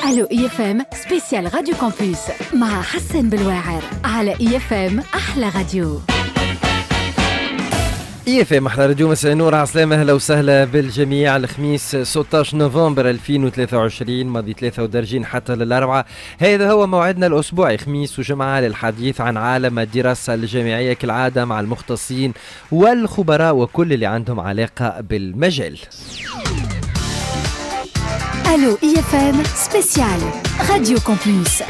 الو اي اف ام سبيسيال راديو كامبوس مع حسن بالواعر على اي اف ام احلى راديو. اي اف ام احلى راديو. مساء النور، عسلامة، اهلا وسهلا بالجميع. الخميس 16 نوفمبر 2023 ماضي 33 حتى للأربعاء. هذا هو موعدنا الأسبوعي خميس وجمعة للحديث عن عالم الدراسة الجامعية كالعادة مع المختصين والخبراء وكل اللي عندهم علاقة بالمجال. الو اي اف ام سبيسيال راديو كامبوس.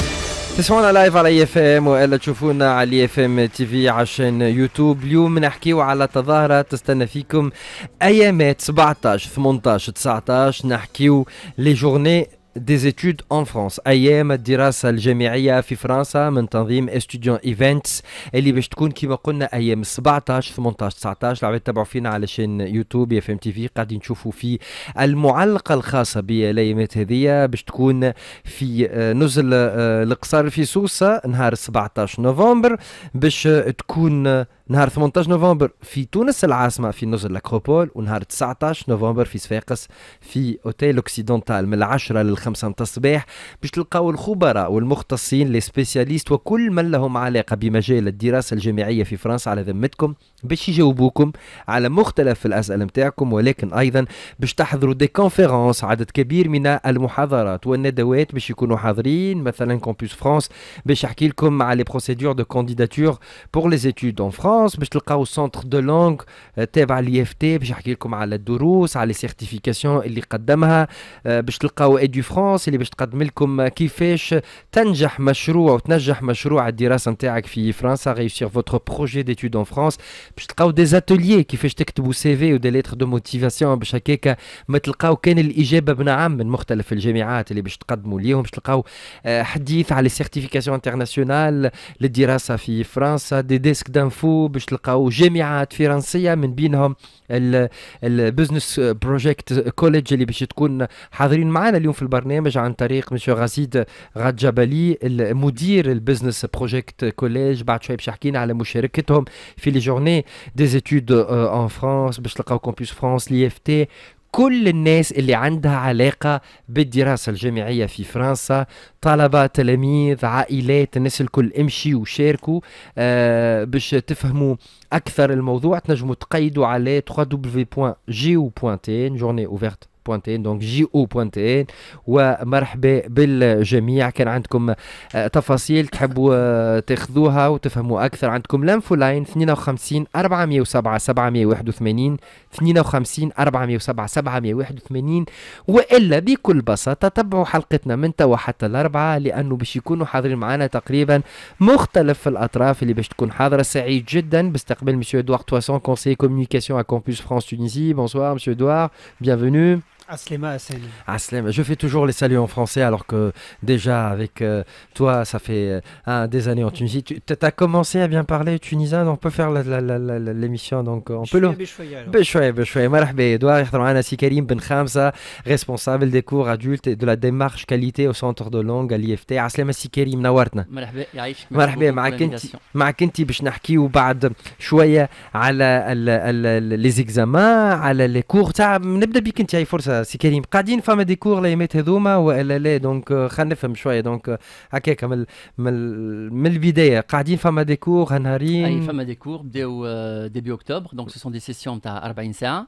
تسمعونا لايف على اي اف ام والا تشوفونا على اي اف ام تي في عشان يوتيوب. اليوم نحكيو على تظاهرة تستنى فيكم ايامات 17 18 19. نحكيو لي جورني des études en France، أيام الدراسة الجامعية في فرنسا من تنظيم Estudiant Events اللي باش تكون كما قلنا أيام 17 18 19. لو تتابعوا فينا على شين يوتيوب اف ام تي في قاعدين تشوفوا في المعلقة الخاصة بالأيامات هذه باش تكون في نزل القصار في سوسة نهار 17 نوفمبر، باش تكون نهار 18 نوفمبر في تونس العاصمة في نزل الأكروبول، ونهار 19 نوفمبر في صفاقس في أوتيل أوكسيدونتال من 10 ل 5 متاع الصباح. باش تلقاو الخبراء والمختصين لي سبيسياليست وكل من لهم علاقة بمجال الدراسة الجامعية في فرنسا على ذمتكم باش يجاوبوكم على مختلف الأسئلة متاعكم، ولكن أيضا باش تحضروا دي كونفيرونس، عدد كبير من المحاضرات والندوات باش يكونوا حاضرين. مثلا كومبوس فرانس باش يحكي لكم على لي بروسيدور دو كانديداتور بور لي زيتود اون فرانس. باش تلقاو سنتر دو لونغ تابع لي اف تي باش يحكي لكم على الدروس على لي سيرتيفيكاسيون اللي قدمها. باش تلقاو اديو فرانس اللي باش تقدم لكم كيفاش تنجح مشروع وتنجح مشروع الدراسه نتاعك في فرنسا، réussir votre projet d'études en France. باش تلقاو دي زاتوليي كيفاش تكتبوا سي في ودي ليتر دو موتيفاسيون باش هكاك ما تلقاو كان الاجابه بنعم من مختلف الجامعات اللي باش تقدموا ليهم. باش تلقاو حديث على سيرتيفيكاسيون انترناسيونال للدراسه في فرنسا، دي ديسك دانفو باش تلقاو جامعات فرنسيه من بينهم البزنس بروجكت كوليدج اللي باش تكون حاضرين معنا اليوم في البرنامج عن طريق مسيو غازيد غادجبالي المدير البزنس بروجكت كوليدج. بعد شوي باش يحكينا على مشاركتهم في لي جورني دي زيتود ان فرانس. باش تلقاو كومبوس فرانس، لي اف تي، كل الناس اللي عندها علاقة بالدراسة الجامعية في فرنسا، طلبة، تلاميذ، عائلات، الناس الكل امشي وشاركوا. باش تفهموا أكثر الموضوع تنجموا تقيدوا على www.go.tn journée ouverte دونك go.tn. ومرحبا بالجميع. كان عندكم تفاصيل تحبوا تاخذوها وتفهموا اكثر، عندكم لانفو لاين 52 407 781 52 407 781. والا بكل بساطه تابعوا حلقتنا من توا حتى الاربعاء، لانه باش يكونوا حاضرين معنا تقريبا مختلف الاطراف اللي باش تكون حاضره. سعيد جدا باستقبال مسيو ادوار تواسون، conseiller communication à Campus France Tunisie. Bonsoir monsieur Edouard, bienvenue. Aslema Hassani. Aslema, je fais toujours les saluts en français alors que déjà avec toi ça fait des années en Tunisie. Tu as commencé à bien parler tunisien, donc on peut faire l'émission, donc on peut le بشوية. مرحبا إدوار. يحضر معنا سي كريم بن خامسة، responsable des cours adultes et de la démarche qualité au centre de langue à l'IFT. عسلامة سي كريم، نورتنا. مرحبا يعيشك. مرحبا معك انت باش نحكيو بعد شوية على لي زيكزامان على لي كور تاع. نبدا بك انت، هاي فرصة سي كريم. قاعدين فما دي كور الايامات هذوما والا لا؟ دونك خلينا نفهم شويه. دونك هكاك من البدايه قاعدين فما دي كور هنهارين. اي فما دي كور بداو ديبي اكتوبر، دونك سو سون دي سيسيون تاع 40 ساعه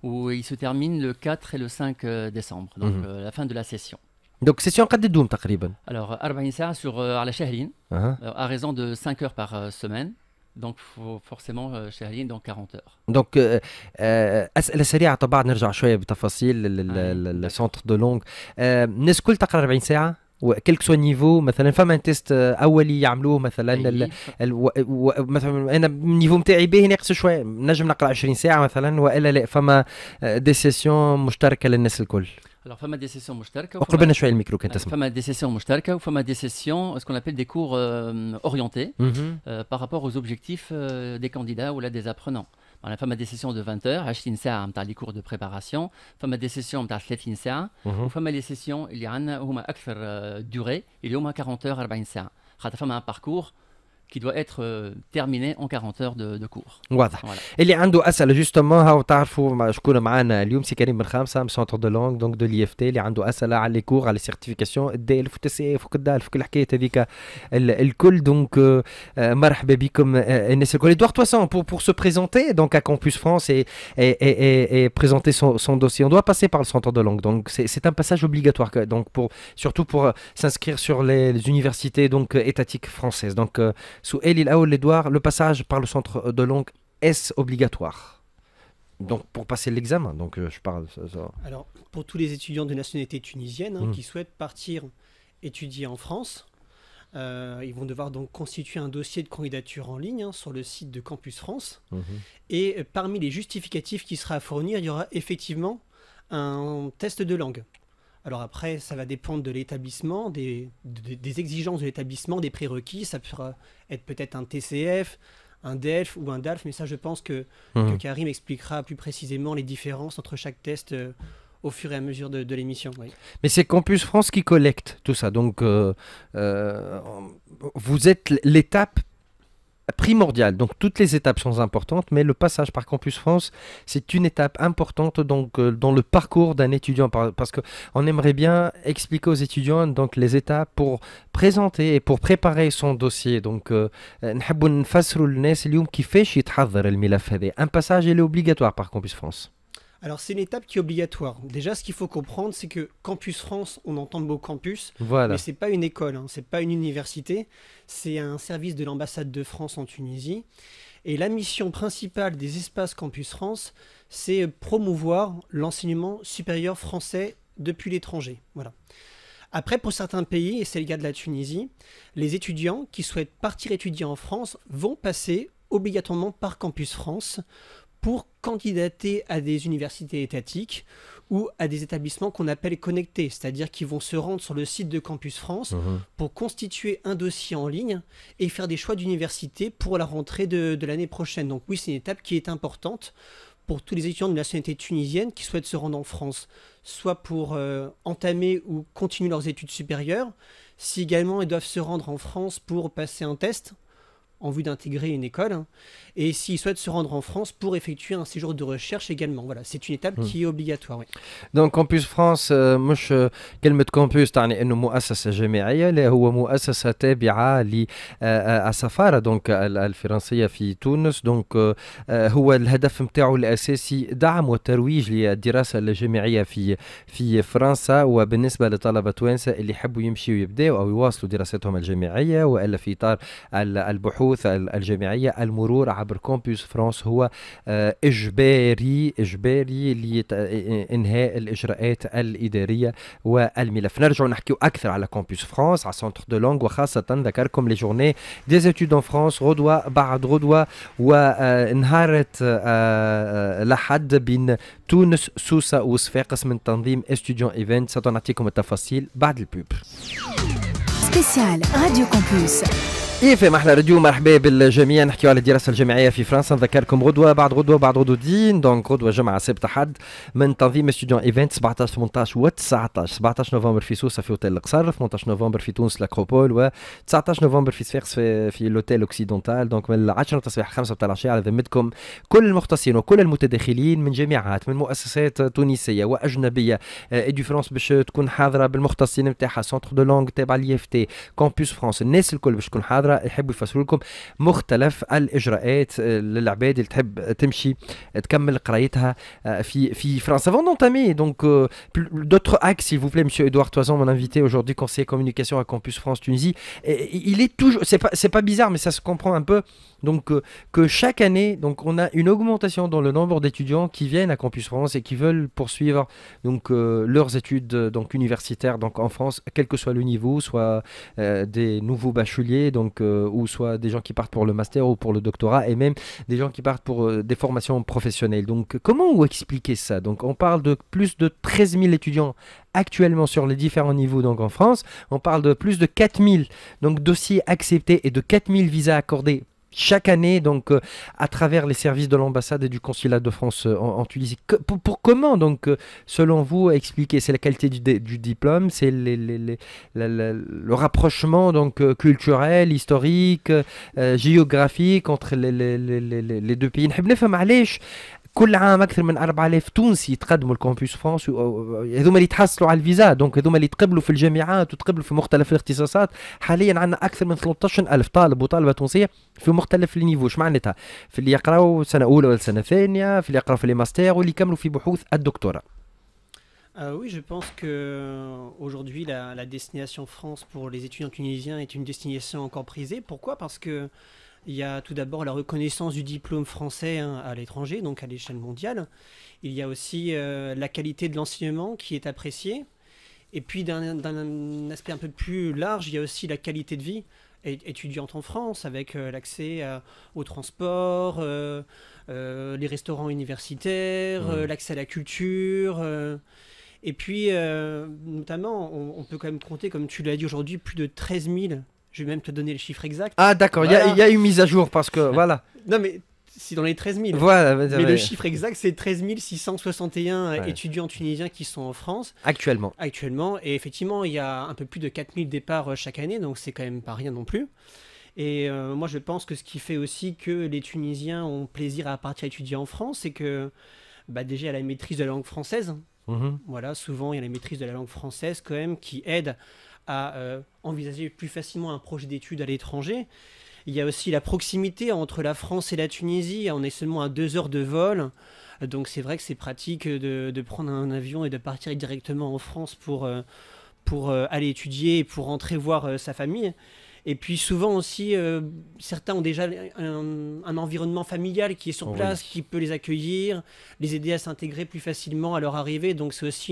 و ils se terminent le 4 et le 5 décembre، donc la fin de la session. Donc session قد تدوم تقريبا؟ Alors 40 ساعه sur على شهرين à raison de 5 heures par semaine. Donc forcément شهرين donc 40 heures. Donc أسئلة سريعة طبعا، نرجع شوية بتفاصيل السنتر دو لونغ. الناس كل تقرا 40 ساعة وكلك سو نيفو. مثلا فما تيست اولي يعملوه مثلا مثلا انا النيفو نتاعي باهي ناقص شويه، نجم نقرا 20 ساعه مثلا، والا لا فما دي سيسيون مشتركه للناس الكل؟ Alors فما دي سيسيون مشتركه وقربنا شويه الميكرو كنت تسمع. فما دي سيسيون مشتركه وفما دي سيسيون ce qu'on appelle des cours orientés par rapport aux objectifs des candidats ou là des apprenants. On a fait des sessions de 20 heures, 20 ساعة متاع les cours de préparation, فما des sessions متاع 30 ساعة، وفما les sessions اللي عندنا هما أكثر durée اللي هما 40 heures 40 ساعة. خاطر فما un parcours qui doit être terminé en 40 heures de cours. واضح. اللي عنده اسئله جوستومون هاو تعرفوا شكون معنا اليوم سي كريم بن خامسه من سونتر دو لونغ دونك دو لي اف تي اللي عنده اسئله على لي كور على سيرتيفيكاسيون الدالف والتسعيف وكدالف وكل الحكايه هذيك الكل دونك مرحبا بكم الناس الكل. Edouard Toisson pour se présenter donc à Campus France et présenter son dossier on doit passer par le centre de langue donc c'est un passage obligatoire donc surtout pour s'inscrire sur les universités donc étatiques françaises donc سؤالي الأول Edouard le passage par le centre de langue est-ce obligatoire donc pour passer l'examen donc je parle ça. Alors pour tous les étudiants de nationalité tunisienne qui souhaitent partir étudier en France ils vont devoir donc constituer un dossier de candidature en ligne sur le site de Campus France et parmi les justificatifs qui sera à fournir il y aura effectivement un test de langue. Alors après, ça va dépendre de l'établissement, des exigences de l'établissement, des prérequis. Ça pourra être peut-être un TCF, un DELF ou un DALF, mais ça je pense que Karim expliquera plus précisément les différences entre chaque test au fur et à mesure de l'émission. Oui. Mais c'est Campus France qui collecte tout ça, donc vous êtes l'étape primordial. Donc toutes les étapes sont importantes, mais le passage par Campus France, c'est une étape importante donc, dans le parcours d'un étudiant. Parce qu'on aimerait bien expliquer aux étudiants donc, les étapes pour présenter et pour préparer son dossier. Donc, نحبوا نفسروا للناس اليوم كيفاش يتحضر الملف هذا. Un passage il est obligatoire par Campus France. Alors c'est une étape qui est obligatoire. Déjà ce qu'il faut comprendre c'est que Campus France, on entend le mot campus, mais c'est pas une école, c'est pas une université, c'est un service de l'ambassade de France en Tunisie. Et la mission principale des espaces Campus France, c'est promouvoir l'enseignement supérieur français depuis l'étranger. Voilà. Après, pour certains pays, et c'est le cas de la Tunisie, les étudiants qui souhaitent partir étudier en France vont passer obligatoirement par Campus France pour candidater à des universités étatiques ou à des établissements qu'on appelle connectés, c'est-à-dire qu'ils vont se rendre sur le site de Campus France pour constituer un dossier en ligne et faire des choix d'université pour la rentrée de l'année prochaine. Donc oui, c'est une étape qui est importante pour tous les étudiants de nationalité tunisienne qui souhaitent se rendre en France, soit pour entamer ou continuer leurs études supérieures, si également ils doivent se rendre en France pour passer un test en vue d'intégrer une école, et s'ils souhaitent se rendre en France pour effectuer un séjour de recherche également. Voilà, c'est une étape qui est obligatoire. Oui. Donc Campus France مش كلمة كامبوس تعني إنه مؤسسة جامعية، لا هو مؤسسة تابعة للسفارة دونك الفرنسية في تونس. دونك هو الهدف متاعه الأساسي دعم وترويج للدراسة الجامعية في فرنسا، وبالنسبة لطلبة توانسة اللي يحبوا يمشيوا يبداوا أو يواصلوا دراستهم الجامعية وإلا في إطار البحوث الجامعية، المرور عبر كامبوس فرانس هو إجباري لإنهاء الإجراءات الإدارية والملف. نرجع نحكيو أكثر على كامبوس فرانس، على سنتر دو لونغ، وخاصة ذكركم لي جورني دي زيتود ان فرانس غدوة بعد غدوة، ونهارة لحد بين تونس سوسة وصفاقس من تنظيم استوديون ايفنت. سنعطيكم التفاصيل بعد البوب. سبيسيال راديو كامبوس في محلى راديو. مرحبا بالجميع، نحكيو على الدراسه الجامعيه في فرنسا. نذكركم غدوه بعد غدوه دين دونك غدوه جمعه سبت حد من تنظيم ستوديون ايفنت 17 18 و 19. 17 نوفمبر في سوسه في اوتيل القصر، 18 نوفمبر في تونس لاكروبول، و 19 نوفمبر في صفاقس في الاوتيل اوكسيدونتال. دونك من 10 تصبح 5 بتاع العشيه على ذمتكم كل المختصين وكل المتداخلين من جامعات من مؤسسات تونسيه واجنبيه. ايدو فرانس باش تكون حاضره بالمختصين نتاعها، سونتر دو لونغ تابع لي اف تي، كامبوس فرانس، الناس الكل باش تكون حاضره يحبوا يفسروا لكم مختلف الاجراءات للعباد اللي تحب تمشي تكمل قرايتها في فرنسا. Avant d'entamer donc d'autres axes, s'il vous plaît, Monsieur Edouard Toisson, mon invité aujourd'hui, conseiller communication à Campus France Tunisie. Et il est toujours, c'est pas bizarre, mais ça se comprend un peu. Donc que chaque année, donc on a une augmentation dans le nombre d'étudiants qui viennent à Campus France et qui veulent poursuivre donc leurs études donc universitaires donc en France, quel que soit le niveau, soit des nouveaux bacheliers donc ou soit des gens qui partent pour le master ou pour le doctorat, et même des gens qui partent pour des formations professionnelles. Donc comment vous expliquez ça? Donc on parle de plus de 13 000 étudiants actuellement sur les différents niveaux donc en France. On parle de plus de 4 000 donc dossiers acceptés et de 4 000 visas accordés chaque année, donc à travers les services de l'ambassade et du consulat de France en Tunisie. Pour comment, donc, selon vous, expliquer? C'est la qualité du diplôme, c'est le rapprochement donc culturel, historique, géographique entre les deux pays. نحب نفهم علاش كل عام اكثر من 4000 تونسي يتقدموا الكامبوس فرانس، هذوما اللي يتحصلوا على الفيزا، دونك هذوما اللي يتقبلوا في الجامعات وتقبلوا في مختلف الاختصاصات. حاليا عندنا اكثر من 13000 طالب وطالبه تونسيه في مختلف النيفو. اش معناتها؟ في اللي يقراوا سنه اولى ولا سنه ثانيه، في اللي يقراوا في لي ماستر، واللي يكملوا في بحوث الدكتوراه. Oui, je pense qu'aujourd'hui, la destination France pour les étudiants tunisiens est une destination encore prisée. Pourquoi? Parce que il y a tout d'abord la reconnaissance du diplôme français à l'étranger, donc à l'échelle mondiale. Il y a aussi la qualité de l'enseignement qui est appréciée. Et puis d'un aspect un peu plus large, il y a aussi la qualité de vie étudiante en France, avec l'accès au transport, les restaurants universitaires, l'accès à la culture. Et puis, notamment, on peut quand même compter, comme tu l'as dit aujourd'hui, plus de 13 000. Je vais même te donner le chiffre exact. Ah d'accord, voilà. Il y a une mise à jour parce que voilà. Non mais c'est dans les 13 000. Voilà. Mais le chiffre exact c'est 13 661 étudiants tunisiens qui sont en France. Actuellement. Et effectivement il y a un peu plus de 4 000 départs chaque année, donc c'est quand même pas rien non plus. Et moi je pense que ce qui fait aussi que les Tunisiens ont plaisir à partir étudier en France, c'est que déjà il y a la maîtrise de la langue française. Voilà, souvent il y a la maîtrise de la langue française quand même qui aide à envisager plus facilement un projet d'études à l'étranger. Il y a aussi la proximité entre la France et la Tunisie. On est seulement à 2 heures de vol. Donc c'est vrai que c'est pratique de prendre un avion et de partir directement en France pour aller étudier et pour rentrer voir sa famille. Et puis souvent aussi, certains ont déjà un environnement familial qui est sur place, qui peut les accueillir, les aider à s'intégrer plus facilement à leur arrivée. Donc c'est aussi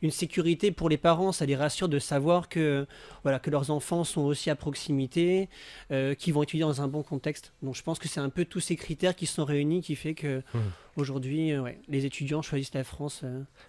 une sécurité pour les parents, ça les rassure de savoir que leurs enfants sont aussi à proximité, qu'ils vont étudier dans un bon contexte. Donc je pense que c'est un peu tous ces critères qui sont réunis qui fait que aujourd'hui les étudiants choisissent la France.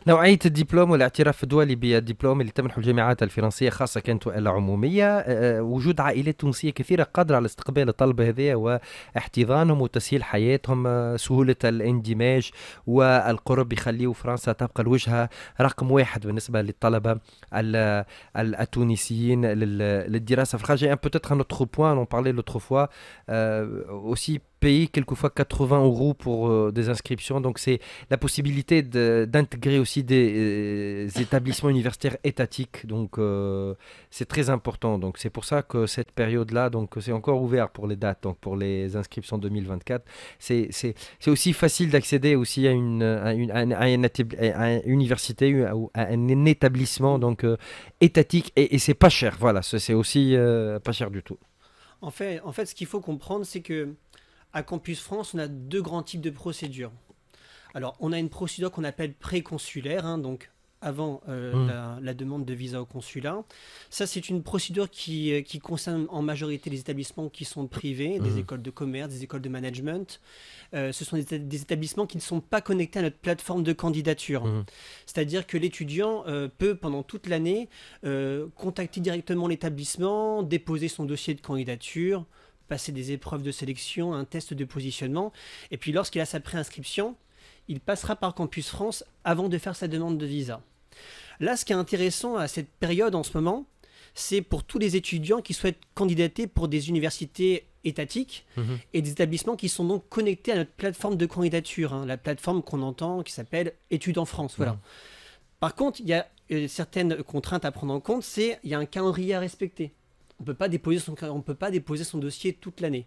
نوعية الدبلوم والاعتراف الدولي بالدبلوم اللي تمنحه الجامعات الفرنسية خاصة كانت وإلا عمومية، وجود عائلات تونسية كثيرة قادرة على استقبال الطلبة هذيا واحتضانهم وتسهيل حياتهم، سهولة الاندماج والقرب يخليوا فرنسا تبقى الوجهة رقم 1 بالنسبة للطلبة التونسيين للدراسة في الخارج. Peut-être un autre point, on en parlait l'autre fois, aussi payer quelquefois 80 € pour des inscriptions, donc c'est la possibilité d'intégrer aussi des établissements universitaires étatiques, donc c'est très important. Donc c'est pour ça que cette période-là, donc c'est encore ouvert pour les dates, donc pour les inscriptions 2024. C'est aussi facile d'accéder aussi à une université ou à un établissement donc étatique et c'est pas cher. Voilà, c'est aussi pas cher du tout. En fait, ce qu'il faut comprendre, c'est que à Campus France, on a 2 grands types de procédures. Alors, on a une procédure qu'on appelle préconsulaire, donc avant la demande de visa au consulat. Ça, c'est une procédure qui concerne en majorité les établissements qui sont privés, des écoles de commerce, des écoles de management. Ce sont des établissements qui ne sont pas connectés à notre plateforme de candidature. C'est-à-dire que l'étudiant peut, pendant toute l'année, contacter directement l'établissement, déposer son dossier de candidature, passer des épreuves de sélection, un test de positionnement. Et puis lorsqu'il a sa préinscription, il passera par Campus France avant de faire sa demande de visa. Là, ce qui est intéressant à cette période en ce moment, c'est pour tous les étudiants qui souhaitent candidater pour des universités étatiques et des établissements qui sont donc connectés à notre plateforme de candidature, la plateforme qu'on entend qui s'appelle Études en France. Voilà. Par contre, il y a certaines contraintes à prendre en compte, il y a un calendrier à respecter. On ne peut pas déposer son dossier toute l'année.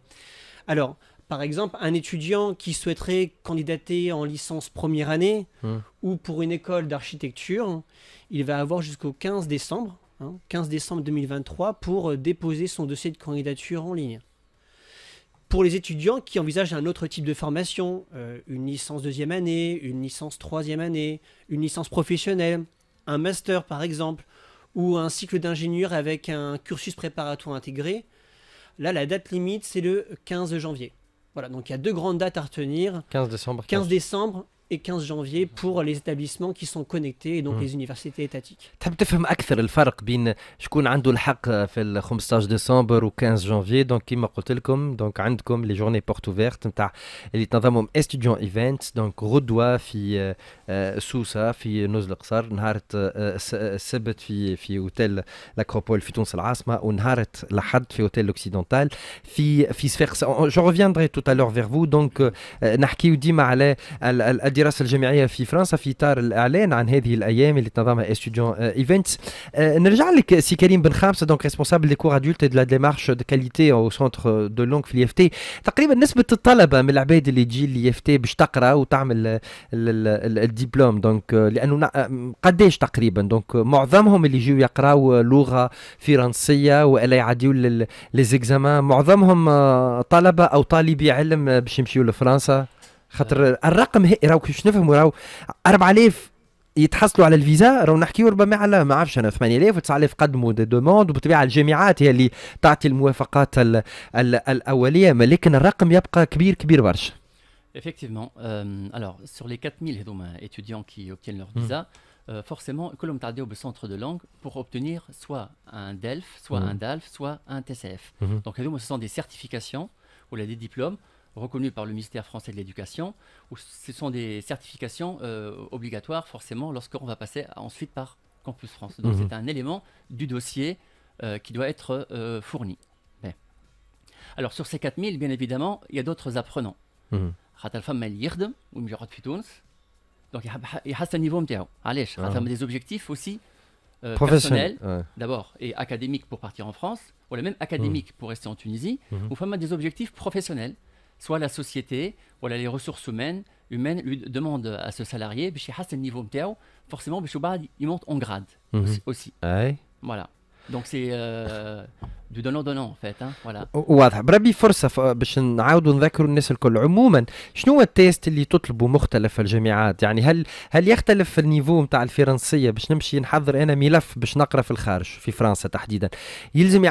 Alors, par exemple, un étudiant qui souhaiterait candidater en licence première année ou pour une école d'architecture, il va avoir jusqu'au 15 décembre 2023 pour déposer son dossier de candidature en ligne. Pour les étudiants qui envisagent un autre type de formation, une licence 2e année, une licence 3e année, une licence professionnelle, un master par exemple, ou un cycle d'ingénieur avec un cursus préparatoire intégré, là la date limite c'est le 15 janvier. Voilà, donc il y a 2 grandes dates à retenir. 15 décembre. 15 décembre et 15 janvier pour les établissements qui sont connectés et donc les universités étatiques. تحب تفهم اكثر الفرق بين شكون عنده الحق في ال 15 ديسمبر و 15 جانفي دونك كيما قلت لكم دونك عندكم لي جورني بورت اوفيرت نتاع اللي تنظمهم استوديون ايفنت دونك غدوه في سوسه في نزل القصر نهار السبت في اوتيل لاكروبول في تونس العاصمه ونهار الاحد في اوتيل لوكسيدونتال في صفاقس. جو ريفيندري تو تالور فيغ فو دونك نحكيو ديما على الدراسه الجامعيه في فرنسا في اطار الاعلان عن هذه الايام اللي تنظمها استوديون ايفنتس. نرجع لك سي كريم بن خامسه دونك ريسبونسابل دي كور ادولت دو لا ديمارش دو كاليتي او سونتر دو لونغ في الاي اف تي. تقريبا نسبه الطلبه من العباد اللي تجي الاي اف تي باش تقرا وتعمل الدبلوم دونك لانه قداش تقريبا دونك معظمهم اللي يجيو يقراو لغه فرنسيه والا يعديوا لي زيكزامان معظمهم طلبه او طالبي علم باش يمشيو لفرنسا خاطر الرقم راهو كيفاش نفهموا راهو 4000 يتحصلوا على الفيزا راهو نحكيو ربما على ما عرفش انا 8000 و 9000 قدموا دي دوموند وبالطبيعه الجامعات هي اللي تعطي الموافقات الاوليه لكن الرقم يبقى كبير برشا. Effectivement. Alors, sur les 4000 étudiants qui obtiennent leur visa, forcément, كلهم تعديوا بالcentre de langue pour obtenir soit un DELF, soit un DALF, soit un TCF. Donc, ce sont des certifications ou des diplômes reconnus par le ministère français de l'Éducation, ou ce sont des certifications obligatoires forcément lorsqu'on va passer ensuite par Campus France. Donc c'est un élément du dossier qui doit être fourni. Mais. Alors sur ces 4000, bien évidemment, il y a d'autres apprenants. خاطر فما اللي يخدم ويقعد في تونس donc يحسن النيفو نتاعو علاش خاطر فما des objectifs aussi personnels d'abord et académiques pour partir en France ou même académiques pour rester en Tunisie ou fama des objectifs professionnels. Soit la société, ou les ressources humaines lui demandent à ce salarié, le niveau forcément, il monte en grade aussi. Voilà. Donc c'est du donnant-donnant en fait. Hein, voilà. واضح. بربي فرصة باش نعاودوا نذكروا الناس الكل. عموما شنو هو التيست اللي تطلبوا مختلف في الجامعات؟ يعني هل يختلف النيفو نتاع الفرنسية باش نمشي نحضر أنا ملف باش نقرأ في الخارج في فرنسا تحديدا؟ يلزم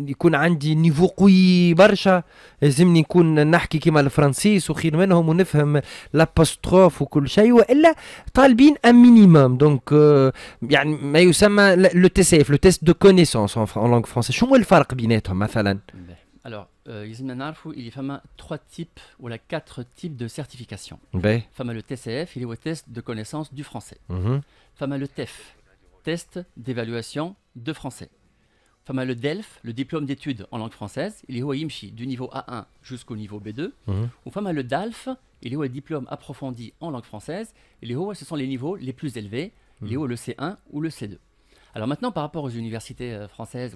يكون عندي نيفو قوي برشا، يلزمني نكون نحكي كيما الفرنسيس وخير منهم ونفهم لابوستروف وكل شيء، وإلا طالبين ان مينيموم دونك يعني ما يسمى لو تي سي اف لو تيست دو كونيسونس en langue française. شنو الفرق بيناتهم مثلا؟ Alors, il y a 3 types ou 4 types de certification. Fama le TCF, il est au test de connaissance du français. Fama le TEF, test d'évaluation de français. Fama le DELF, le diplôme d'études en langue française, il est au IMCHI du niveau A1 jusqu'au niveau B2. Ou Fama le DALF, il est au diplôme approfondi en langue française. Il est au, ce sont les niveaux les plus élevés. Il est au le C1 ou le C2. Alors maintenant, par rapport aux universités françaises,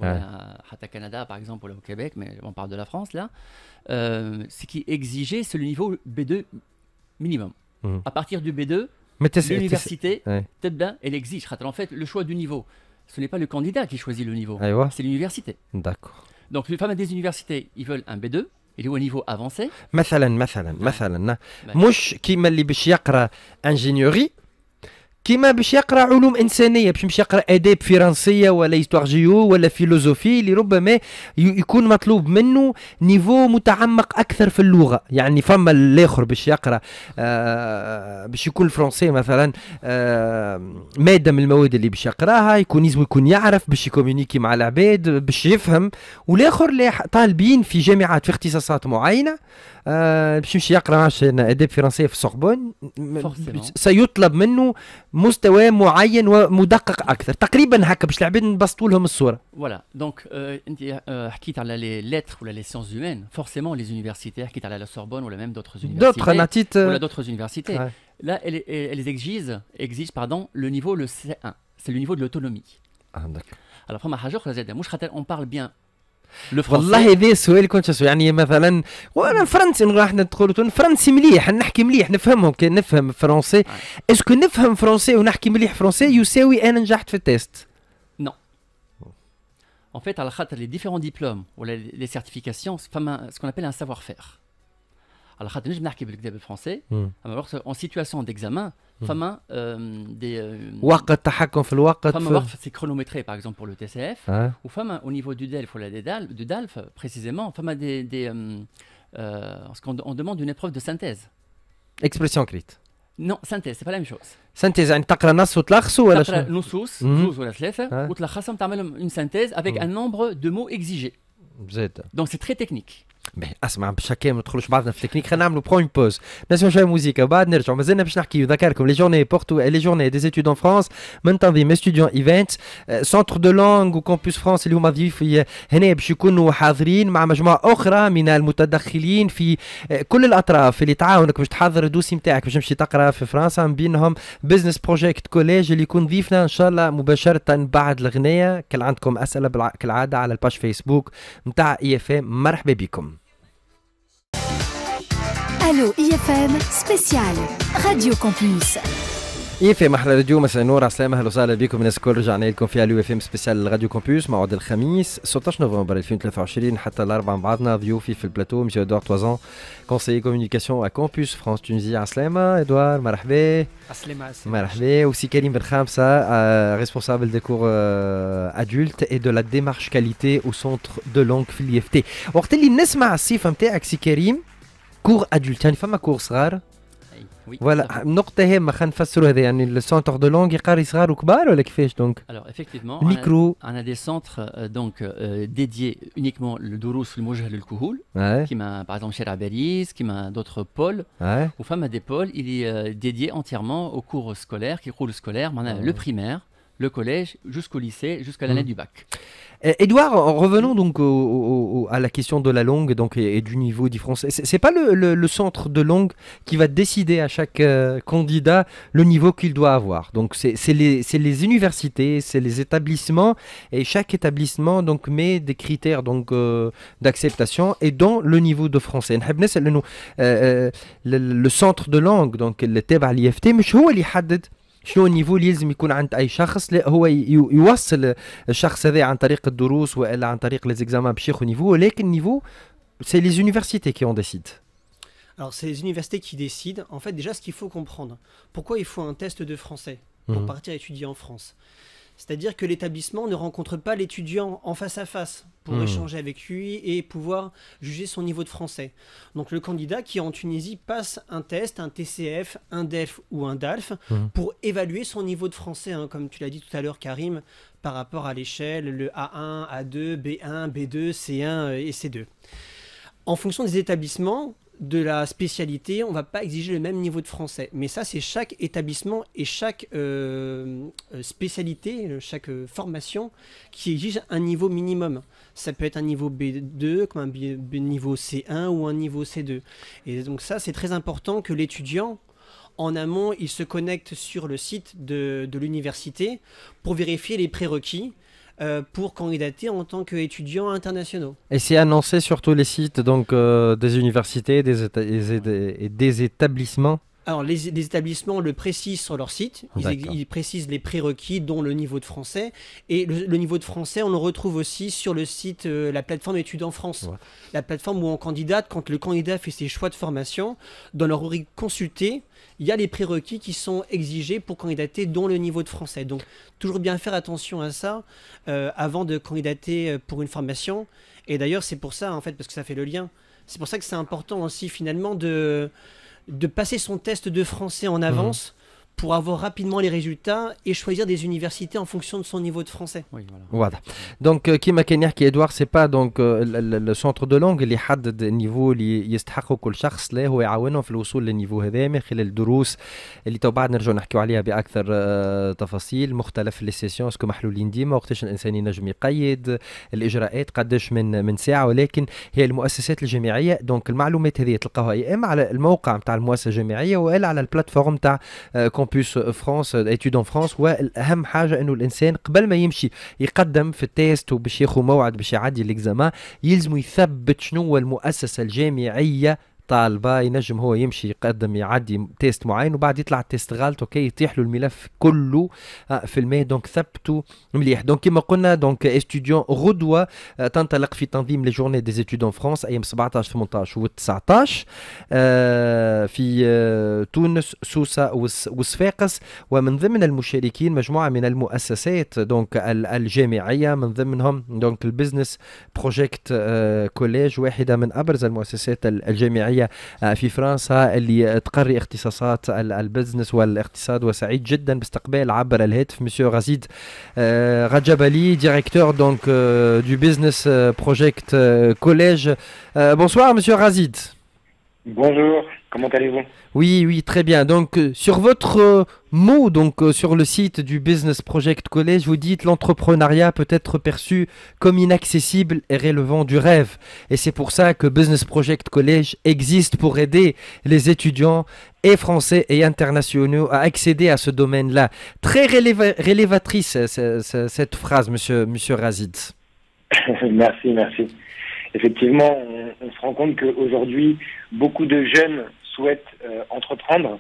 à Canada par exemple, ou au Québec, mais on parle de la France là, ce qui est exigé, c'est le niveau B2 minimum. À partir du B2, l'université, elle exige. En fait, le choix du niveau, ce n'est pas le candidat qui choisit le niveau, c'est l'université. D'accord. Donc les femmes des universités, ils veulent un B2. Il est au niveau avancé. مثلا مش كيما اللي باش يقرا انجينيوري كيما باش يقرا علوم انسانيه باش يقرا اداب فرنسيه ولا هيستوار جيو ولا فيلوزوفي اللي ربما يكون مطلوب منه نيفو متعمق اكثر في اللغه. يعني فما الاخر باش يقرا باش يكون الفرنسي مثلا ماده من المواد اللي باش يقراها يكون يعرف باش يكومونيكي مع العباد باش يفهم، والاخر اللي طالبين في جامعات في اختصاصات معينه باش يمشي يقرا عشان اداب فرنسيه في السوربون سيطلب منه مستوى معين ومدقق اكثر. تقريبا هكا باش العباد نبسطوا لهم الصوره. Voilà. Donc انت حكيت على les lettres ou les sciences humaines. Forcément les universités حكيت على la Sorbonne ou même d'autres universités. D'autres universités. Là elles exigent le niveau le C1. C'est le niveau de l'autonomie. d'accord. Alors فما حاجه اخرى زاده مش خاطر on parle bien والله هذا السؤال كنت اسوي. يعني مثلا وانا فرنسي راح ندخل فرنسي مليح نحكي مليح نفهمهم كي نفهم فرنسي. اسكو نفهم فرنسي ونحكي مليح فرنسي يساوي انا نجحت في التيست؟ Non. En fait, على خاطر les différents diplômes ou les certifications, ce qu'on appelle un savoir-faire. على خاطر نجم نحكي بالكتاب الفرنسي اما en situation d'examen فما des وقت تحكم في الوقت فما وقت c'est chronométré par exemple pour le TCF ou فما au niveau du DELF ou du DALF précisément فما des on demande une épreuve de synthèse. Expression écrite. Non, synthèse, c'est pas la même chose. Synthèse, يعني تقرا نص وتلخصه ولا شنو؟ تقرا نصوص زوز ولا ثلاثه وتلخصهم تعملهم une synthèse avec un nombre de mots exigés. زيد. Donc c'est très technique. اسمع باش هكا ما ندخلوش بعضنا في التكنيك خلينا نعملوا بروين بوز نسمعوا شويه موسيقى بعد نرجعوا مازلنا باش نحكيو ذكركم لي جورني بورتو لي جورني دي ستود ان فرانس من تنظيم ستوديون ايفنت سنتر دو لونغ وكامبوس فرانس اللي هما ضيوف هنا باش يكونوا حاضرين مع مجموعه اخرى من المتدخلين في كل الاطراف اللي تعاونك باش تحضر الدوسي نتاعك باش تمشي تقرا في فرنسا من بينهم بزنس بروجيكت كوليج اللي يكون ضيفنا ان شاء الله مباشره بعد الغنيه. كان عندكم اسئله كالعاده على الباج فيسبوك نتاع اي اف ام. مرحبا بكم. Allô IFM spécial Radio Campus. IFM احلى راديو مساء النور عسلامة اهلا وسهلا بكم الناس الكل. رجعنا لكم في اليو اف ام سبيسيال راديو كومبوس موعد الخميس 16 نوفمبر 2023 حتى الاربعاء مع بعضنا ضيوفي في البلاتو مسيو ادوار توازون conseiller communication à Campus France Tunisie. عسلامة ادوار مرحبا. عسلامة مرحبا. وسي كريم بن خامسة responsable des cours adultes et de la démarche qualité au centre de langue في الIFT. وقت اللي نسمع الصفة نتاعك سي كريم كور ادولت يعني فما كور صغار فوالا نقطة هامة خلينا نفسروا هذا يعني السونتر دو لونغ يقاري صغار وكبار ولا كيفاش دونك؟ Alors effectivement on a des centres dédiés uniquement للدروس الموجهة للكهول كيما par exemple Cheikh Abeliz كيما d'autres pôles ou femme à des pôles il est dédié entièrement aux cours scolaires qui cours scolaires معناها le primaire le collège jusqu'au lycée jusqu'à l'année du bac. Edouard, revenons donc à la question de la langue donc, et du niveau du français. C'est pas le centre de langue qui va décider à chaque candidat le niveau qu'il doit avoir. Donc c'est les universités, c'est les établissements et chaque établissement donc met des critères donc d'acceptation et dans le niveau de français. Le centre de langue donc اللي تابع l'IFT مش هو اللي يحدد شنو النيفو اللي لازم يكون عند اي شخص. لا هو يوصل الشخص هذا عن طريق الدروس والا عن طريق لي زيكزامان باش ياخذ نيفو ولكن النيفو سي لي universités qui en décident. Alors c'est les universités qui décident. En fait déjà ce qu'il faut comprendre, pourquoi il faut un test de français pour partir étudier en France. C'est-à-dire que l'établissement ne rencontre pas l'étudiant en face à face pour échanger avec lui et pouvoir juger son niveau de français. Donc le candidat qui est en Tunisie passe un test, un TCF, un DELF ou un DALF pour évaluer son niveau de français, hein, comme tu l'as dit tout à l'heure Karim, par rapport à l'échelle, le A1, A2, B1, B2, C1 et C2. En fonction des établissements, de la spécialité, on ne va pas exiger le même niveau de français. Mais ça, c'est chaque établissement et chaque spécialité, chaque formation qui exige un niveau minimum. Ça peut être un niveau B2, comme un niveau C1 ou un niveau C2. Et donc ça, c'est très important que l'étudiant, en amont, il se connecte sur le site de l'université pour vérifier les prérequis pour candidater en tant qu'étudiants internationaux. Et c'est annoncé sur tous les sites donc, des universités et des établissements. Alors les établissements le précisent sur leur site, ils précisent les prérequis dont le niveau de français et le niveau de français on le retrouve aussi sur le site la plateforme Études en France, la plateforme où on candidate quand le candidat fait ses choix de formation, dans leur rubrique consulter, il y a les prérequis qui sont exigés pour candidater dont le niveau de français. Donc toujours bien faire attention à ça avant de candidater pour une formation et d'ailleurs c'est pour ça en fait parce que ça fait le lien, c'est pour ça que c'est important aussi finalement de passer son test de français en avance pour avoir rapidement les résultats et choisir des universités en fonction de son niveau de français. Oui, voilà. Donc, كيما كان يحكي إدوار c'est pas donc le centre de langue اللي يحدد النيفو اللي يستحقه كل شخص، لا هو يعاونهم في الوصول للنيفو هذا من خلال الدروس اللي تو بعد نرجعوا نحكيو عليها بأكثر تفاصيل، مختلف لي سيسيون اسكو محلولين ديما، وقتاش الإنسان ينجم يقيد الإجراءات قداش من ساعة، ولكن هي المؤسسات الجامعية دونك المعلومات هذه تلقاوها يا إما على الموقع نتاع المؤسسة الجامعية وإلا على البلاتفورم نتاع كومبوس فرانس ايتود ان فرانس. واهم حاجه انه الانسان قبل ما يمشي يقدم في التيست وباش ياخذ موعد باش يعدي الاكزامان يلزم يثبت شنو هو المؤسسه الجامعيه طالبه، ينجم هو يمشي يقدم يعدي تيست معين وبعد يطلع التيست غلط اوكي يطيح له الملف كله في الماء. دونك ثبتوا مليح. دونك كما قلنا دونك استوديون غدوه تنطلق في تنظيم لي جورني دي ايتود ان فرانس ايام 17 18 و19 في تونس سوسه وصفاقس، ومن ضمن المشاركين مجموعه من المؤسسات دونك الجامعيه من ضمنهم دونك البزنس بروجيكت كوليج، واحده من ابرز المؤسسات الجامعيه العالية في فرنسا اللي تقري اختصاصات البزنس والاقتصاد. وسعيد جدا باستقبال عبر الهاتف مسيو غازيد غجبالي ديريكتور دونك du business project collège. Bonsoir monsieur Razid. Bonjour, comment allez-vous? Oui, très bien. Donc, sur votre mot, donc sur le site du Business Project College, vous dites l'entrepreneuriat peut être perçu comme inaccessible et relevant du rêve. Et c'est pour ça que Business Project College existe pour aider les étudiants et français et internationaux à accéder à ce domaine-là. Très révélatrice cette phrase, monsieur Razid. Merci. Effectivement, on se rend compte qu'aujourd'hui, beaucoup de jeunes souhaitent entreprendre.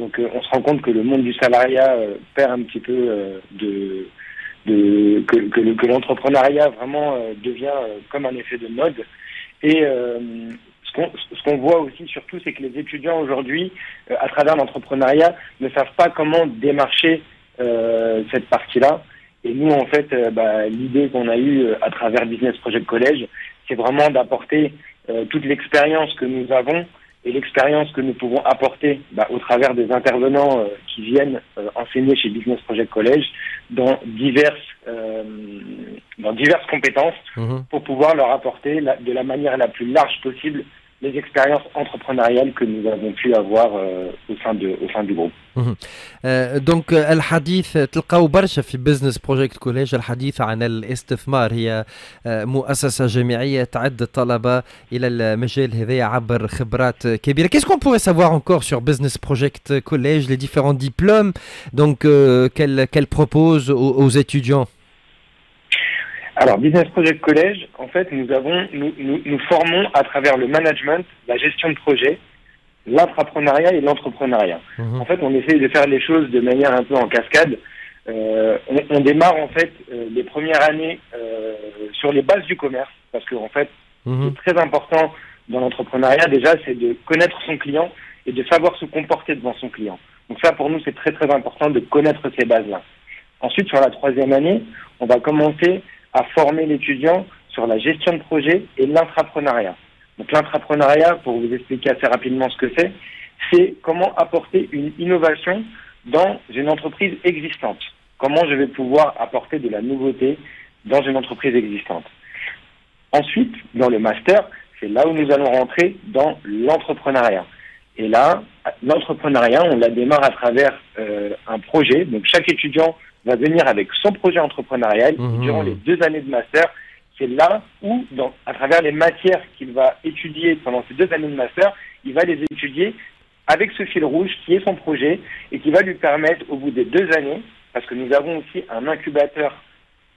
Donc, on se rend compte que le monde du salariat perd un petit peu que l'entrepreneuriat vraiment devient comme un effet de mode. Et ce qu'on voit aussi surtout, c'est que les étudiants aujourd'hui, à travers l'entrepreneuriat, ne savent pas comment démarcher cette partie-là. Et nous, en fait, l'idée qu'on a eue à travers Business Project College, c'est vraiment d'apporter toute l'expérience que nous avons et l'expérience que nous pouvons apporter au travers des intervenants qui viennent enseigner chez Business Project College dans diverses compétences pour pouvoir leur apporter de la manière la plus large possible les expériences entrepreneuriales que nous avons pu avoir au sein du groupe. دونك الحديث تلقاو برشا في بزنس بروجكت كوليج الحديث عن الاستثمار. هي مؤسسة جامعية تعد الطلبة إلى المجال هذا عبر خبرات كبيرة. Qu'est-ce qu'on pourrait savoir encore sur Business Project College, les différents diplômes donc qu'elle propose aux étudiants? Alors, Business Project College, en fait, nous formons à travers le management, la gestion de projet, l'intrapreneuriat et l'entrepreneuriat. En fait, on essaie de faire les choses de manière un peu en cascade. On démarre, en fait, les premières années sur les bases du commerce, parce que, en fait, ce qui est très important dans l'entrepreneuriat, déjà, c'est de connaître son client et de savoir se comporter devant son client. Donc ça, pour nous, c'est très, très important de connaître ces bases-là. Ensuite, sur la troisième année, on va commencer à former l'étudiant sur la gestion de projet et l'intrapreneuriat. Donc l'intrapreneuriat, pour vous expliquer assez rapidement ce que c'est comment apporter une innovation dans une entreprise existante. Comment je vais pouvoir apporter de la nouveauté dans une entreprise existante. Ensuite, dans le master, c'est là où nous allons rentrer dans l'entrepreneuriat. Et là, l'entrepreneuriat, on la démarre à travers un projet. Donc chaque étudiant va venir avec son projet entrepreneurial durant les 2 années de master. C'est là où, à travers les matières qu'il va étudier pendant ces 2 années de master, il va les étudier avec ce fil rouge qui est son projet et qui va lui permettre, au bout des 2 années, parce que nous avons aussi un incubateur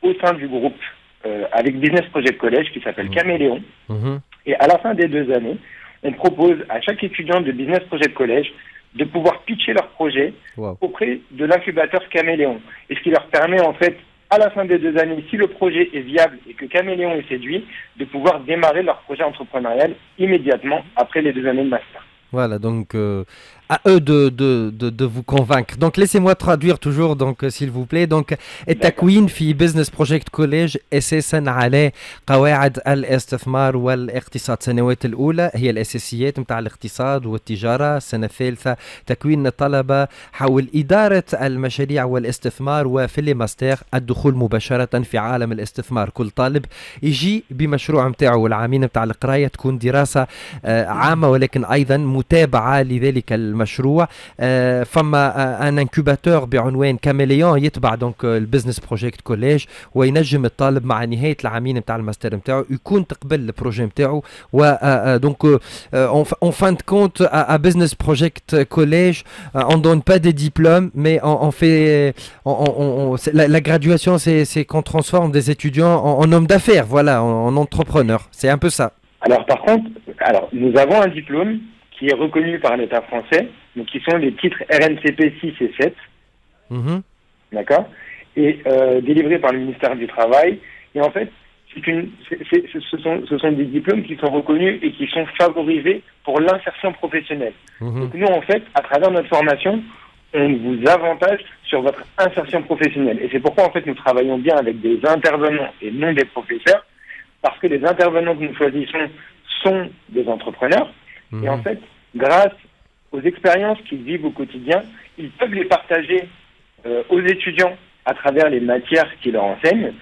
au sein du groupe avec Business Project College qui s'appelle Caméléon. Et à la fin des 2 années, on propose à chaque étudiant de Business Project College de pouvoir pitcher leur projet auprès de l'incubateur Caméléon. Et ce qui leur permet, en fait, à la fin des 2 années, si le projet est viable et que Caméléon est séduit, de pouvoir démarrer leur projet entrepreneurial immédiatement après les 2 années de master. Voilà, donc à eux de vous convaincre. Donc laissez-moi traduire toujours, donc s'il vous plaît. Donc التكوين في بزنس بروجكت كوليج اساسا على قواعد الاستثمار والاقتصاد. السنوات الاولى هي الاساسيات نتاع الاقتصاد والتجاره. السنه الثالثه تكوين الطلبه حول اداره المشاريع والاستثمار. وفي الماستر الدخول مباشره في عالم الاستثمار. كل طالب يجي بمشروع نتاعو والعامين نتاع القرايه تكون دراسه عامه ولكن ايضا متابعه لذلك المشروع. فما ان انكوباتور بعنوان كاميليون يتبع دونك البزنس بروجيكت كوليج وينجم الطالب مع نهايه العامين نتاع الماستر نتاعو يكون تقبل البروجي نتاعو. و دونك en fin de compte à Business Project College on donne pas des diplômes mais on fait la graduation c'est qu'on transforme des étudiants en hommes d'affaires, voilà, en entrepreneurs. C'est un peu ça. Alors par contre, nous avons un diplôme qui est reconnu par l'État français, donc qui sont les titres RNCP 6 et 7, d'accord, et délivrés par le ministère du Travail. Et en fait, ce sont des diplômes qui sont reconnus et qui sont favorisés pour l'insertion professionnelle. Donc nous, en fait, à travers notre formation, on vous avantage sur votre insertion professionnelle. Et c'est pourquoi, en fait, nous travaillons bien avec des intervenants et non des professeurs, parce que les intervenants que nous choisissons sont des entrepreneurs, Et en fait, grâce aux expériences qu'ils vivent au quotidien, ils peuvent les partager aux étudiants à travers les matières qu'ils leur enseignent,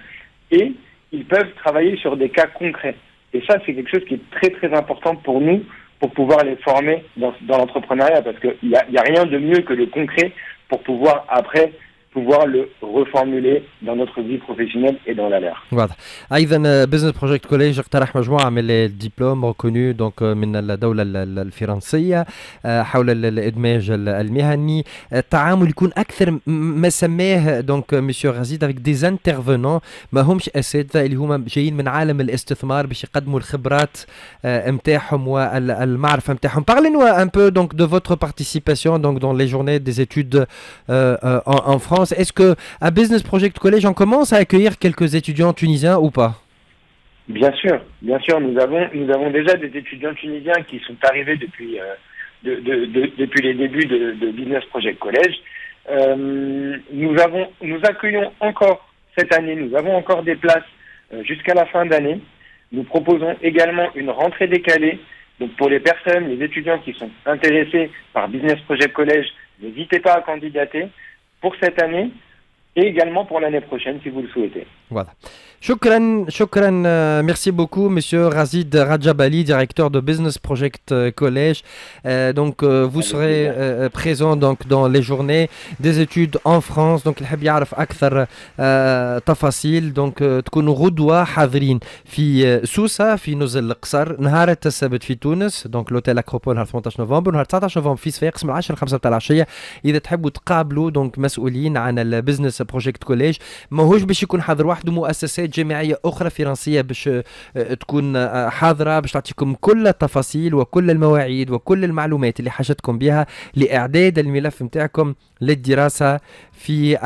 et ils peuvent travailler sur des cas concrets. Et ça, c'est quelque chose qui est très très important pour nous, pour pouvoir les former dans l'entrepreneuriat, parce qu'il n'y a rien de mieux que le concret pour pouvoir après pouvoir le reformuler dans notre vie professionnelle et dans la leur. واضح. ايضا بزنس بروجكت كوليج اقترح مجموعه من الدبلوم ريكونو دونك من الدوله الفرنسيه حول الادماج المهني. التعامل يكون اكثر ما سماه دونك مسيو غازيد افيك دي انترفونون ما همش اساتذه اللي هما جايين من عالم الاستثمار باش يقدموا الخبرات نتاعهم والمعرفه نتاعهم. Parlez-nous un peu donc de votre participation donc dans les journées des études en France. Est-ce que à Business Project College, on commence à accueillir quelques étudiants tunisiens ou pas? Bien sûr. Nous avons déjà des étudiants tunisiens qui sont arrivés depuis les débuts de Business Project College. Nous accueillons encore cette année, nous avons encore des places jusqu'à la fin d'année. Nous proposons également une rentrée décalée. Donc pour les personnes, les étudiants qui sont intéressés par Business Project College, n'hésitez pas à candidater pour cette année et également pour l'année prochaine si vous le souhaitez. Voilà. Shukran, merci beaucoup, Monsieur Razid Rajabali, directeur de Business Project College. Vous serez présent donc dans les journées des études en France. Donc, الحب يعرف أكثر تفاصيل. Donc, تكونوا غدوة حاضرين في سوسة في نزل القصر نهار السبت في تونس. Donc, l'hôtel Acropole نهار 18 نوفمبر ونهار 19 نوفمبر في صفاقس من 10 ل 5 تاع العشية. إذا تحبوا تقابلوا donc مسؤولين عن البزنس بروجكت كوليج ماهوش باش يكون حاضر وحده، مؤسسات جامعية أخرى فرنسية باش تكون حاضرة باش تعطيكم كل التفاصيل وكل المواعيد وكل المعلومات اللي حاجتكم بها لإعداد الملف متاعكم للدراسة في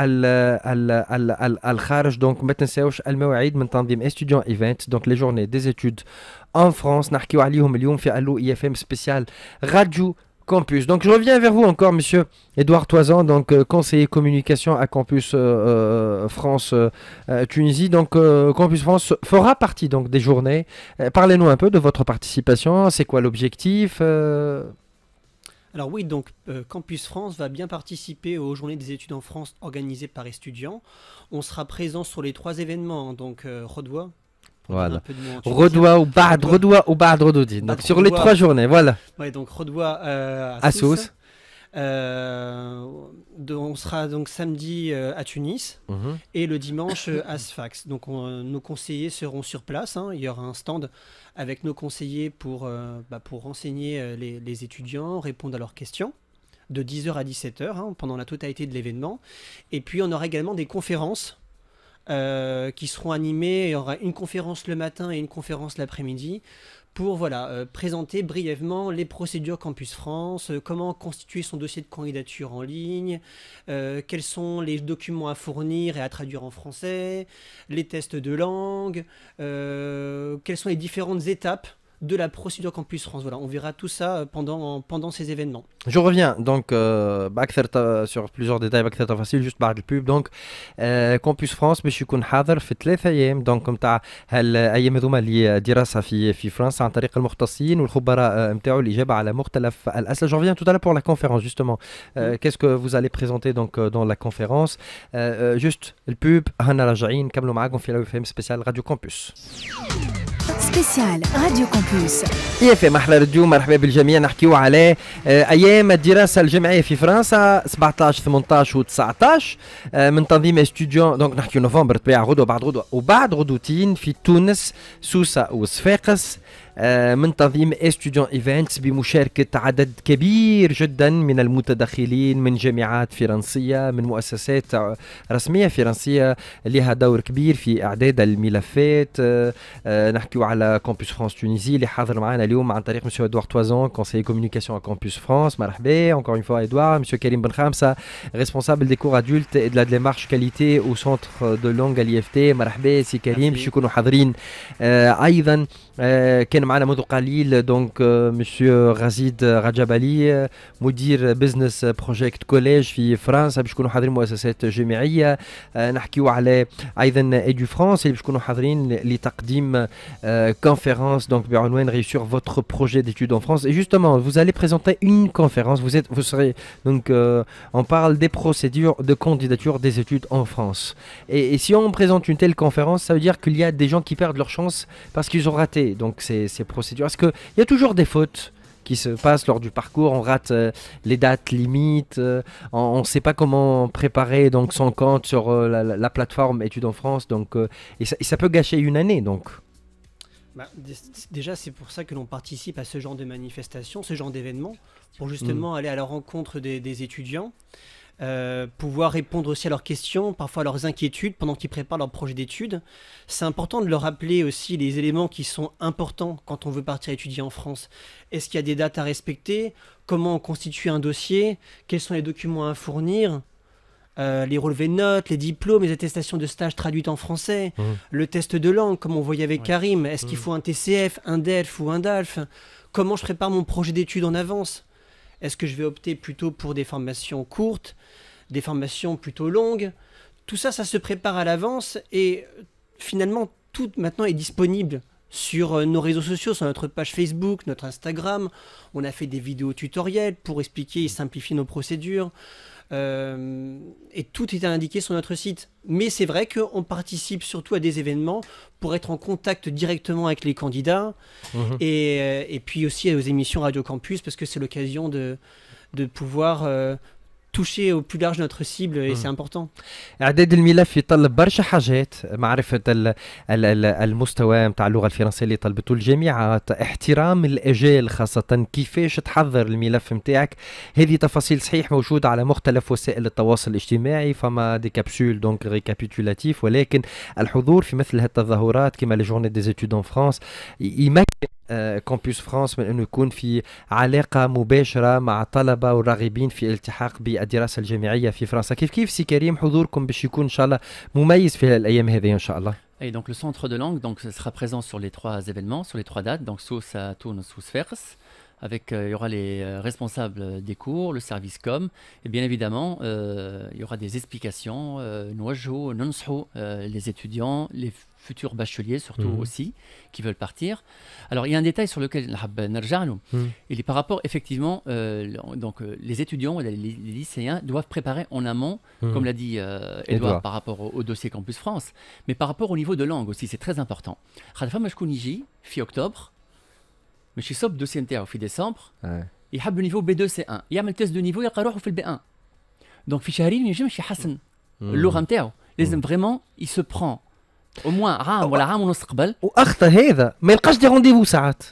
الخارج. دونك ما تنساوش المواعيد من تنظيم استوديون ايفنت دونك لي جورني دي études en France نحكيو عليهم اليوم في الو اي اف ام سبيسيال راديو Campus. Donc je reviens vers vous encore, Monsieur Édouard Toisan, donc conseiller communication à Campus France Tunisie. Donc Campus France fera partie donc des journées. Parlez-nous un peu de votre participation. C'est quoi l'objectif Alors oui, donc Campus France va bien participer aux journées des études en France organisées par étudiants. On sera présent sur les 3 événements, donc Rodwa. Voilà. Rodwa ou Ba'd Rodoudine. Donc sur les 3 journées, voilà. Ouais, donc Rodwa à Sousse. On sera donc samedi à Tunis et le dimanche à Sfax. Donc nos conseillers seront sur place. Il y aura un stand avec nos conseillers pour renseigner les étudiants, répondre à leurs questions de 10h à 17h pendant la totalité de l'événement. Et puis on aura également des conférences qui seront animés. Il y aura une conférence le matin et une conférence l'après-midi pour présenter brièvement les procédures Campus France, comment constituer son dossier de candidature en ligne, quels sont les documents à fournir et à traduire en français, les tests de langue, quelles sont les différentes étapes de la procédure Campus France. Voilà, on verra tout ça pendant ces événements. Je reviens donc sur plusieurs détails بأكثر تفاصيل juste بعد البوب. donc Campus France باش يكون حاضر في 3 أيام donc نتاع هالايام هذوما اللي دراسه في فرنسا عن طريق المختصين والخبراء نتاعو الاجابه على مختلف الاسئله. Je reviens tout à l'heure pour la conférence justement. Qu'est-ce que vous allez présenter donc dans la conférence. Juste البوب هنا راجعين نكملوا معاكم في الFM سبيسيال راديو كامبوس. سبيسيال راديو كامبوس اي اف ام احلى راديو. مرحبا بالجميع. نحكيو على ايام الدراسه الجامعيه في فرنسا 17 18 و19 من تنظيم استوديون. دونك نحكيو نوفمبر طبيعه غدوه وبعد غدوتين في تونس سوسه وصفاقس من تنظيم استوديون ايفنتس بمشاركه عدد كبير جدا من المتدخلين من جامعات فرنسيه من مؤسسات رسميه فرنسيه لها دور كبير في اعداد الملفات. نحكيو على كامبوس فرانس تونيزي اللي حاضر معنا اليوم عن طريق مسيو ادوار توازون conseiller communication à Campus France. مرحبا encore une fois Edouard. Monsieur Karim Benhamsa, responsable des cours adultes et de la démarche qualité au centre de langue à l'IFT. مرحبا سي كريم باش يكونوا حاضرين. ايضا كان معنا منذ قليل دونك مسيو غزيد رجبالي مدير بزنس بروجيكت كوليج في فرنسا باش يكونوا حاضرين مؤسسات جامعيه. نحكيو على ايضا ايدو فرانس اللي باش يكونوا حاضرين لتقديم conférence donc بعنوان réussir votre projet d'études en France. Et justement, vous allez présenter une conférence. Vous serez donc on parle des procédures de candidature des études en France. Et si on présente une telle conférence, ça veut dire qu'il y a des gens qui perdent leur chance parce qu'ils ont raté donc ces procédures. Est-ce qu'il y a toujours des fautes qui se passent lors du parcours? On rate les dates limites, on ne sait pas comment préparer donc son compte sur la plateforme Études en France, donc et ça peut gâcher une année donc. Déjà, c'est pour ça que l'on participe à ce genre de manifestations, ce genre d'événements, pour justement aller à la rencontre des étudiants, pouvoir répondre aussi à leurs questions, parfois à leurs inquiétudes pendant qu'ils préparent leur projet d'études. C'est important de leur rappeler aussi les éléments qui sont importants quand on veut partir étudier en France. Est-ce qu'il y a des dates à respecter? Comment on constitue un dossier? Quels sont les documents à fournir? Les relevés de notes, les diplômes, les attestations de stage traduites en français, le test de langue, comme on voyait avec Karim. Est-ce qu'il faut un TCF, un DELF ou un DALF? Comment je prépare mon projet d'études en avance? Est-ce que je vais opter plutôt pour des formations courtes, des formations plutôt longues? Tout ça, ça se prépare à l'avance et finalement, tout maintenant est disponible sur nos réseaux sociaux, sur notre page Facebook, notre Instagram. On a fait des vidéos tutoriels pour expliquer et simplifier nos procédures. Et tout est indiqué sur notre site. Mais c'est vrai qu'on participe surtout à des événements pour être en contact directement avec les candidats et puis aussi aux émissions Radio Campus parce que c'est l'occasion de pouvoir toucher au plus large notre cible et c'est important. اعداد الملف يطلب برشا حاجات، معرفة المستوى نتاع اللغة الفرنسية اللي طلبته الجامعات، احترام الأجال خاصة كيفاش تحضر الملف نتاعك. هذه تفاصيل صحيح موجودة على مختلف وسائل التواصل الاجتماعي، فما دي كابسول دونك ريكابيتولاتيف، ولكن الحضور في مثل هالتظاهرات كما لي جورني دي études en France يمكن كامبوس فرانس من انه يكون في علاقه مباشره مع الطلبه والراغبين في الالتحاق بالدراسه الجامعيه في فرنسا. كيف سي كريم حضوركم باش يكون ان شاء الله مميز في الايام هذه ان شاء الله؟ Et donc le centre de langue donc sera présent sur les 3 événements, sur les 3 dates, donc Sousse à Thun, Sousse Fers. Avec, il y aura les responsables des cours, le service com, et bien évidemment, il y aura des explications, les étudiants, les futurs bacheliers surtout aussi, qui veulent partir. Alors, il y a un détail sur lequel il est par rapport, effectivement, donc les étudiants, les lycéens doivent préparer en amont, comme l'a dit Edouard, par rapport au dossier Campus France, mais par rapport au niveau de langue aussi, c'est très important. Fin octobre, ماشي صوب الدوسي نتاعو في ديسمبر يحب النيفو بي 2 سي 1 يعمل تيست دو نيفو يلقى روحه في البي 1 دونك في شهرين ما ينجمش يحسن اللغه نتاعو لازم فريمون يسو برون او موان عام ولا عام ونص قبل واخطا هذا ما يلقاش دي رونديفو ساعات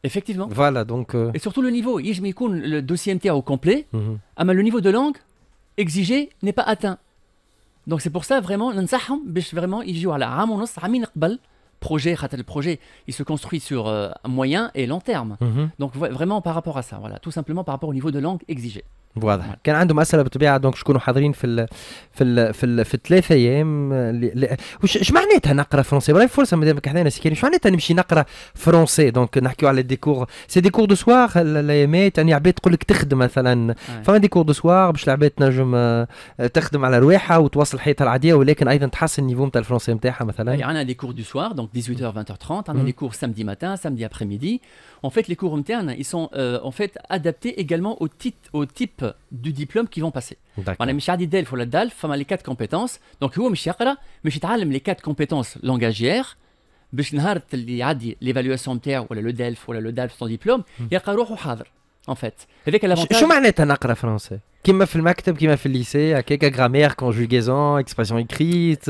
effectivement voilà donc et surtout le niveau ينجم يكون le dossier نتاعو complet اما le niveau de langue exigé n'est pas atteint donc c'est pour ça vraiment ننصحهم باش vraiment يجيو على عام ونص عامين قبل projet, le projet, il se construit sur moyen et long terme. Donc vraiment par rapport à ça, voilà, tout simplement par rapport au niveau de langue exigé. واضح. كان عندهم اسئله بالطبيعه دونك شكونوا حاضرين في الثلاث ايام. واش معناتها نقرا فرونسي؟ براي فرصه مادام كحدانا سي كريم، واش معناتها نمشي نقرا فرونسي؟ دونك نحكيو على دي كور، سي دي كور دو سوار الايامات، يعني عباد تقول لك تخدم مثلا فما دي كور دو سوار باش العباد تنجم تخدم على رواحها وتواصل حياتها العاديه، ولكن ايضا تحسن النيفو نتاع الفرونسي نتاعها مثلا. عندنا دي كور دو سوار دونك 18h 20h30, on a des cours samedi matin, samedi après-midi. En fait, les cours internes, ils sont en fait adaptés également au type du diplôme qu'ils vont passer. On a مش عادي DELF ولا DALF, فما les 4 compétences. Donc هو مش يقرا، مش يتعلم les 4 compétences langagières باش نهار اللي يعدي l'évaluation نتاعو ولا le DELF ولا le DALF son diplôme يلقى روحه حاضر. En fait, avec l'avantage. شو معناتها نقرا فرنسي؟ كيما في المكتب كيما في الليسي هكاك غرامير كونجوغيزون اكسبرسيون اكريت،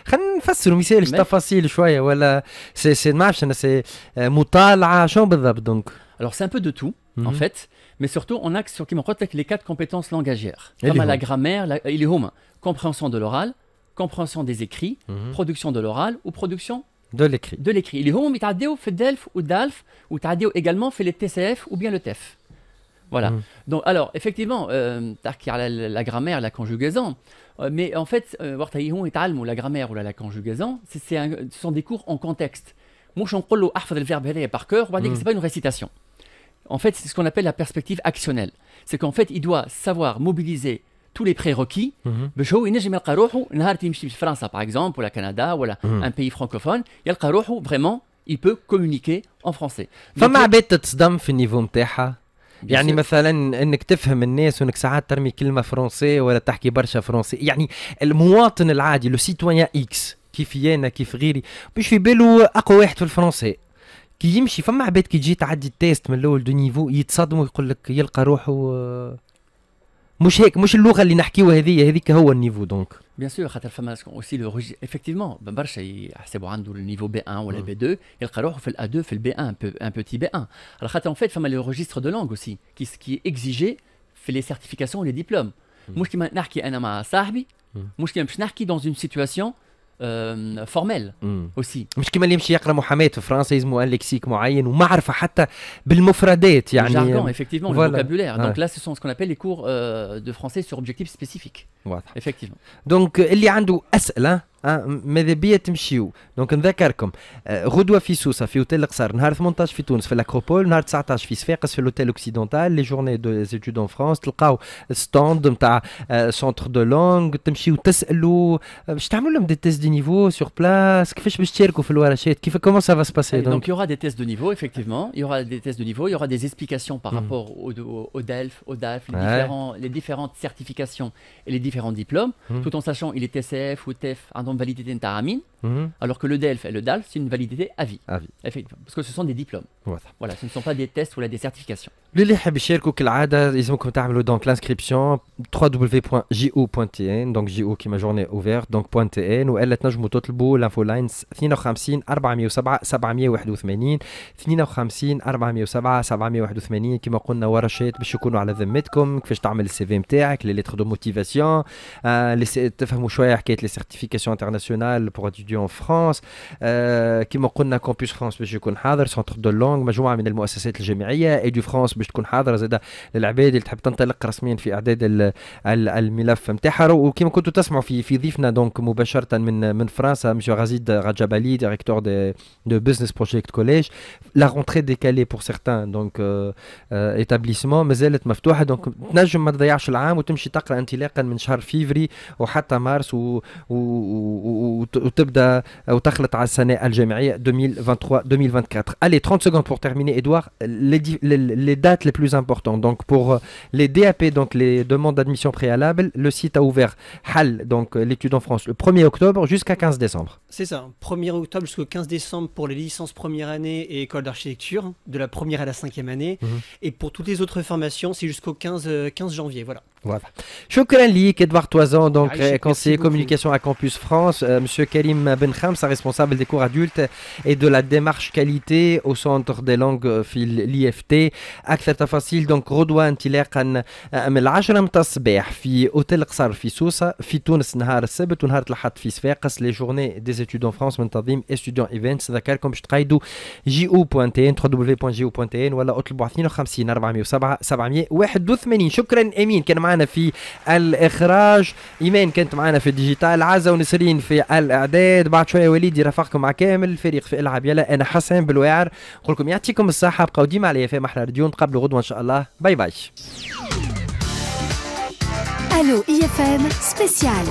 خلينا نفسروا مثال تفاصيل شويه ولا سي ما عرفتش انا سي مطالعه شنو بالضبط دونك؟ Alors c'est un peu de tout en fait, mais surtout on axe sur qui m'en les 4 compétences langagières. Comme la grammaire, il est home, compréhension de l'oral, compréhension des écrits, production de l'oral ou production de l'écrit. De l'écrit. Il est home يتعديو في DELF ou DALF ou تعديو également fait les TCF ou bien le TEF. Voilà. Donc, alors, effectivement, la grammaire, la conjugaison, mais en fait, la grammaire ou la conjugaison, ce sont des cours en contexte. مش نقول له احفظ الفيرب هذايا par cœur وبعدين c'est pas une récitation. En fait, c'est ce qu'on appelle la perspective actionnelle. C'est qu'en fait, il doit savoir mobiliser tous les prérequis باش هو ينجم يلقى روحه نهار يمشي في فرنسا par exemple ولا كندا ولا un pays francophone يلقى روحه vraiment il peut communiquer en français. فما عباد تتصدم في النيفو نتاعها يعني مثلا انك تفهم الناس وانك ساعات ترمي كلمه فرنسي ولا تحكي برشا فرنسي يعني المواطن العادي لو سيتويان اكس كيف انا كيف غيري باش في باله اقوى واحد في الفرنسي كي يمشي فما عباد كي تجي تعدي التيست من الاول دو نيفو يتصدموا يقول لك يلقى روحه مش هيك مش اللغه اللي نحكيوها هذيك هو النيفو دونك Bien sûr, خاطر فما aussi le registre effectivement برشا يحسبوا عنده le niveau B1 ولا B2 يلقى روحه في الA2 في الB1 un petit B1. Alors خاطر en fait فما le registre de langue aussi qui est exigé في les certifications et les diplômes. مش كيما نحكي انا مع صاحبي مش كيما باش نحكي dans une situation فورميل aussi مش كيما اللي يمشي يقرا محاماه في فرنسا يلزموا ان لكسيك معين ومعرفه حتى بالمفردات يعني jargon effectivement le vocabulaire donc là ce sont ce qu'on appelle les cours de français sur objectifs spécifiques واضح effectivement donc اللي عنده اسئله ماذا بيا تمشيو دونك نذكركم غدوه في سوسه في اوتيل القصر نهار 18 في تونس في الاكروبول نهار 19 في صفاقس في الاوتيل اوكسيدونتال لي جورني دو زيتود ان فرانس تلقاو ستاند نتاع سونتر دو لونغ تمشيو تسالوا باش تعملوا لهم دي تيست دي نيفو سور بلاس كيفاش باش تشاركوا في الورشات كيف كومون سا فا سو باسي donc il y aura des tests de niveau effectivement il y aura des tests de niveau il y aura des explications par rapport au DELF au DAF les différentes certifications et les différents diplômes tout en sachant il est TCF ou TEF une validité نتاع alors que le DELF et le DALF c'est une validité à vie. Effectivement parce que ce sont des diplômes. Voilà, ce ne sont pas des tests ou des certifications. اللي يحب يشاركوا كالعاده يلزمكم تعملوا دونك لانسكريبسيون www.jo.tn donc jo كيما جورني اوفيرت دونك .tn والا تنجموا تطلبوا لانفو لاينز 52 407 781 52 407 781 كيما قلنا ورشات باش يكونوا على ذمتكم كيفاش تعمل السي في نتاعك لي ليتر دو موتيفاسيون تفهموا شويه حكايه لي سيرتيفيكاسيون انترناسيونال بور اتيديون فرانس كيما قلنا كامبوس فرانس باش يكون حاضر سونتر دو لونغ مجموعه من المؤسسات الجامعيه ايدو فرانس باش تكون حاضره زاده للعباد اللي تحب تنطلق رسميا في اعداد الملف نتاعها وكما كنتوا تسمعوا في ضيفنا دونك مباشره من فرنسا مسيو غازيد رجبالي ديريكتور دو بزنس بروجيكت كوليج لا رونتري ديكالي بور سيغتان دونك ايتابليسمون مازالت مفتوحه دونك تنجم ما تضيعش العام وتمشي تقرا انطلاقا من شهر فيفري وحتى مارس وتبدا وتخلط على السنه الجامعيه 2023-2024. Allez, 30 secondes pour terminer, Edouard. Les dates les plus importantes. Donc, pour les DAP, donc les demandes d'admission préalable, le site a ouvert HAL, donc l'étude en France, le 1er octobre jusqu'à 15 décembre. C'est ça, 1er octobre jusqu'au 15 décembre pour les licences première année et école d'architecture, de la première à la 5e année. Et pour toutes les autres formations, c'est jusqu'au 15 janvier. Voilà. Voilà. شكرا ليك Edouard Toisan, donc conseiller communication à Campus France. Monsieur Karim Benkhams, responsable des cours adultes et de la démarche qualité au centre des langues في l'IFT. أكثر تفاصيل donc غدوة انطلاقا من 10 متاع الصباح في أوتيل قصر في سوسة في تونس نهار السبت ونهار الأحد في صفاقس لي جورني دي études en France من تنظيم ستوديون ايفنتس. ذكركم باش تقيدوا jo.tn www.jo.tn ولا اطلبوا 52 407 781. شكرا أمين كان معنا في الإخراج، إيمان كانت معنا في الديجيتال، عزة ونسرين في الإعداد، بعد شوية وليد يرافقكم مع كامل الفريق في العب يلا. أنا حسن بالواعر نقول لكم يعطيكم الصحة، بقاو ديما على FM أحلى راديو، نتقابلوا غدوة إن شاء الله. باي باي. Allo IFM spécial.